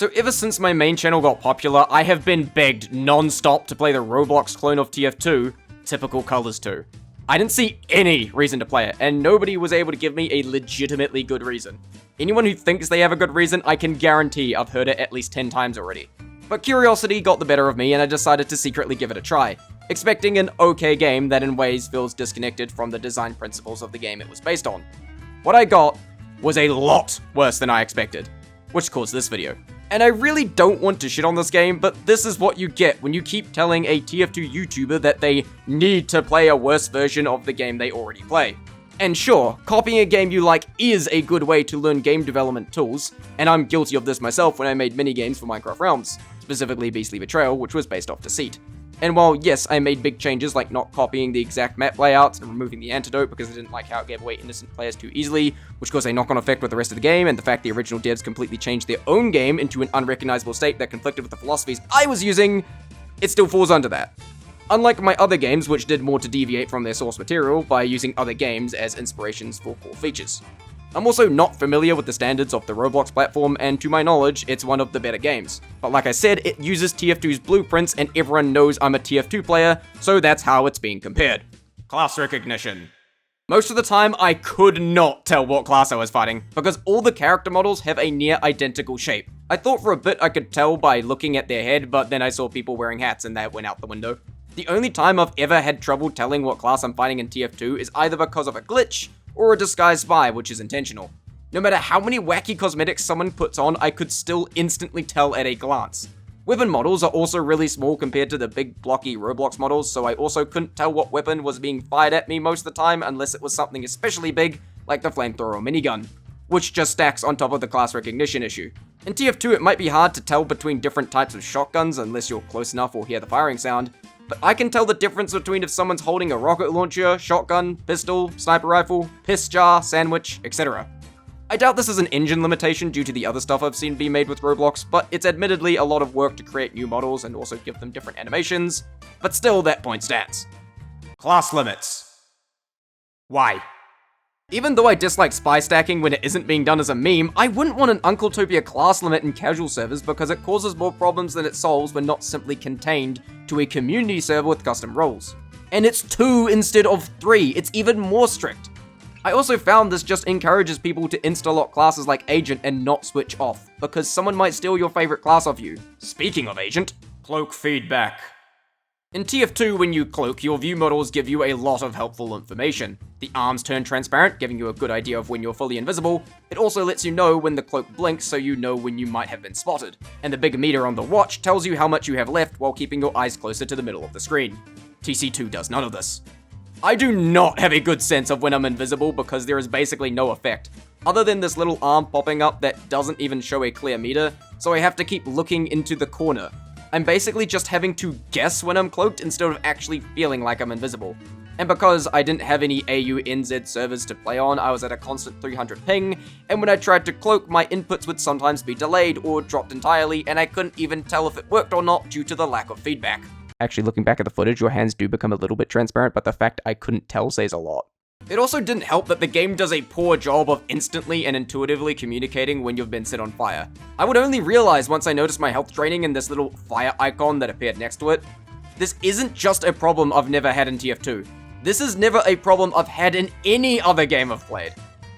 So ever since my main channel got popular, I have been begged non-stop to play the Roblox clone of TF2, Typical Colors 2. I didn't see any reason to play it, and nobody was able to give me a legitimately good reason. Anyone who thinks they have a good reason, I can guarantee I've heard it at least 10 times already. But curiosity got the better of me, and I decided to secretly give it a try, expecting an okay game that in ways feels disconnected from the design principles of the game it was based on. What I got was a lot worse than I expected, which caused this video. And I really don't want to shit on this game, but this is what you get when you keep telling a TF2 YouTuber that they need to play a worse version of the game they already play. And sure, copying a game you like is a good way to learn game development tools, and I'm guilty of this myself when I made minigames for Minecraft Realms, specifically Beastly Betrayal, which was based off Deceit. And while, yes, I made big changes like not copying the exact map layouts and removing the antidote because I didn't like how it gave away innocent players too easily, which caused a knock-on effect with the rest of the game, and the fact the original devs completely changed their own game into an unrecognizable state that conflicted with the philosophies I was using, it still falls under that. Unlike my other games, which did more to deviate from their source material by using other games as inspirations for core features. I'm also not familiar with the standards of the Roblox platform, and to my knowledge, it's one of the better games. But like I said, it uses TF2's blueprints, and everyone knows I'm a TF2 player, so that's how it's being compared. Class recognition. Most of the time, I could not tell what class I was fighting, because all the character models have a near identical shape. I thought for a bit I could tell by looking at their head, but then I saw people wearing hats and that went out the window. The only time I've ever had trouble telling what class I'm fighting in TF2 is either because of a glitch, or a disguised spy, which is intentional. No matter how many wacky cosmetics someone puts on, I could still instantly tell at a glance. Weapon models are also really small compared to the big blocky Roblox models, so I also couldn't tell what weapon was being fired at me most of the time unless it was something especially big, like the flamethrower or minigun, which just stacks on top of the class recognition issue. In TF2 it might be hard to tell between different types of shotguns unless you're close enough or hear the firing sound, but I can tell the difference between if someone's holding a rocket launcher, shotgun, pistol, sniper rifle, piss jar, sandwich, etc. I doubt this is an engine limitation due to the other stuff I've seen be made with Roblox, but it's admittedly a lot of work to create new models and also give them different animations, but still that point stands. Class limits. Why? Even though I dislike spy stacking when it isn't being done as a meme, I wouldn't want an Uncletopia class limit in casual servers because it causes more problems than it solves when not simply contained to a community server with custom roles. And it's 2 instead of 3, it's even more strict. I also found this just encourages people to insta-lock classes like Agent and not switch off, because someone might steal your favorite class off you. Speaking of Agent, cloak feedback. In TF2, when you cloak, your view models give you a lot of helpful information. The arms turn transparent, giving you a good idea of when you're fully invisible. It also lets you know when the cloak blinks, so you know when you might have been spotted. And the big meter on the watch tells you how much you have left while keeping your eyes closer to the middle of the screen. TC2 does none of this. I do not have a good sense of when I'm invisible because there is basically no effect, other than this little arm popping up that doesn't even show a clear meter, so I have to keep looking into the corner. I'm basically just having to guess when I'm cloaked instead of actually feeling like I'm invisible. And because I didn't have any AU/NZ servers to play on, I was at a constant 300 ping, and when I tried to cloak, my inputs would sometimes be delayed or dropped entirely, and I couldn't even tell if it worked or not due to the lack of feedback. Actually, looking back at the footage, your hands do become a little bit transparent, but the fact I couldn't tell says a lot. It also didn't help that the game does a poor job of instantly and intuitively communicating when you've been set on fire. I would only realize once I noticed my health draining and this little fire icon that appeared next to it. This isn't just a problem I've never had in TF2. This is never a problem I've had in any other game I've played.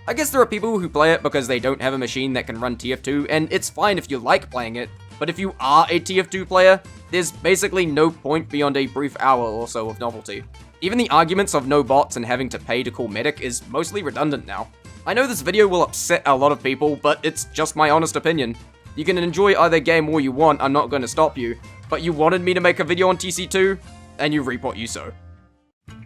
I guess there are people who play it because they don't have a machine that can run TF2, and it's fine if you like playing it, but if you are a TF2 player, there's basically no point beyond a brief hour or so of novelty. Even the arguments of no bots and having to pay to call medic is mostly redundant now. I know this video will upset a lot of people, but it's just my honest opinion. You can enjoy either game all you want, I'm not going to stop you, but you wanted me to make a video on TC2, and you reap what you sow.